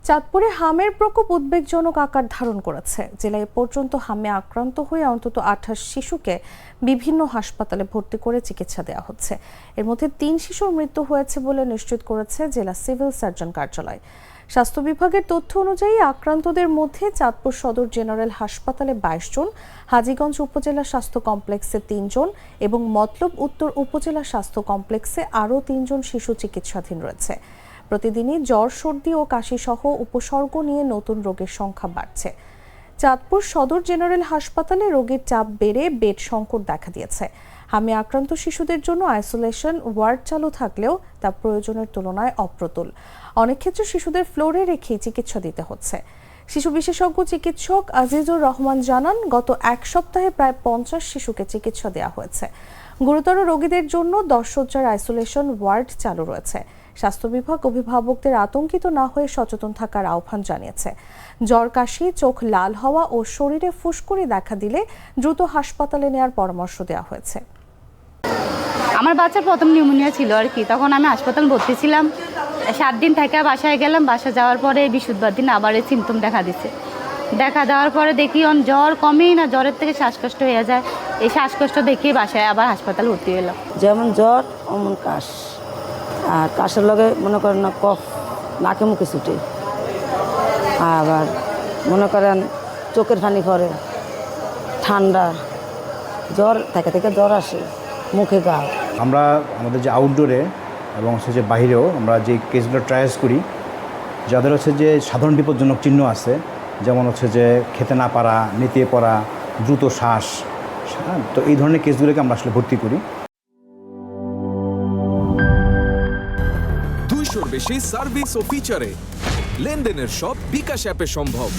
চাঁদপুরে হামের প্রকোপ উদ্বেগজনক আকার ধারণ করেছে। জেলায় এ পর্যন্ত হামে আক্রান্ত হয়ে অন্তত 28 শিশুকে বিভিন্ন হাসপাতালে ভর্তি করে চিকিৎসা দেওয়া হচ্ছে। এর মধ্যে 3 শিশুর মৃত্যু হয়েছে বলে নিশ্চিত করেছে জেলা সিভিল সার্জন কার্যালয়। স্বাস্থ্য বিভাগের তথ্য অনুযায়ী আক্রান্তদের মধ্যে চাঁদপুর সদর জেনারেল হাসপাতালে 22 জন, হাজীগঞ্জ উপজেলা স্বাস্থ্য কমপ্লেক্সে 3 জন এবং মতলব উত্তর উপজেলা স্বাস্থ্য কমপ্লেক্সে আরও 3 জন শিশু চিকিৎসাধীন রয়েছে। প্রতিদিনই জ্বর, সর্দি ও কাশি সহ উপসর্গ নিয়ে নতুন রোগের সংখ্যা বাড়ছে। চাঁদপুর সদর জেনারেল হাসপাতালে রোগীর চাপ বেড়ে বেড সংকট দেখা দিয়েছে। হামে আক্রান্ত শিশুদের জন্য আইসোলেশন ওয়ার্ড চালু থাকলেও তা প্রয়োজনের তুলনায় অপ্রতুল। অনেক ক্ষেত্রে শিশুদের ফ্লোরে রেখেই চিকিৎসা দিতে হচ্ছে। শিশু বিশেষজ্ঞ চিকিৎসক আজিজুর রহমান জানান, গত এক সপ্তাহে প্রায় 50 শিশুকে চিকিৎসা দেওয়া হয়েছে। গুরুতর রোগীদের জন্য 10 শয্যার আইসোলেশন ওয়ার্ড চালু রয়েছে। স্বাস্থ্য বিভাগ অভিভাবকদের আতঙ্কিত না হয়ে সচেতন থাকার আহ্বান জানিয়েছে। জ্বর, কাশি, চোখ লাল হওয়া ও শরীরে ফুসকুড়ি দেখা দিলে দ্রুত হাসপাতালে নেওয়ার পরামর্শ দেওয়া হয়েছে। আমার বাচ্চার প্রথম নিউমোনিয়া ছিল আর কি, তখন আমি হাসপাতালে ভর্তি ছিলাম। 7 দিন থেকে বাসায় গেলাম। বাসা যাওয়ার পরে বৃহস্পতিবার দিন আবার এই সিমটম দেখা দিচ্ছে। দেখা দেওয়ার পরে দেখি জ্বর কমেই না, জ্বরের থেকে শ্বাসকষ্ট হয়ে যায়। এই শ্বাসকষ্ট দেখে বাসায় আবার হাসপাতালে ভর্তি হলাম। যেমন জ্বর অমন কাশ, আর কাশের লগে মনে করেন না কফ, নাকে মুখে ছুটে, আবার মনে করেন চোখের পানি পড়ে, ঠান্ডা, জ্বর থেকে জ্বর আসে, মুখে ঘা। আমরা আমাদের যে আউটডোরে এবং হচ্ছে যে বাইরেও আমরা যে কেসগুলো ট্রায়াস করি, যাদের হচ্ছে যে সাধারণ বিপজ্জনক চিহ্ন আছে, যেমন হচ্ছে যে খেতে না পারা, নেতিয়ে পড়া, দ্রুত শ্বাস, তো এই ধরনের কেসগুলোকে আমরা আসলে ভর্তি করি। 200-র বেশি সার্ভিস ও ফিচারে লেনদেনের সব বিকাশ অ্যাপে সম্ভব।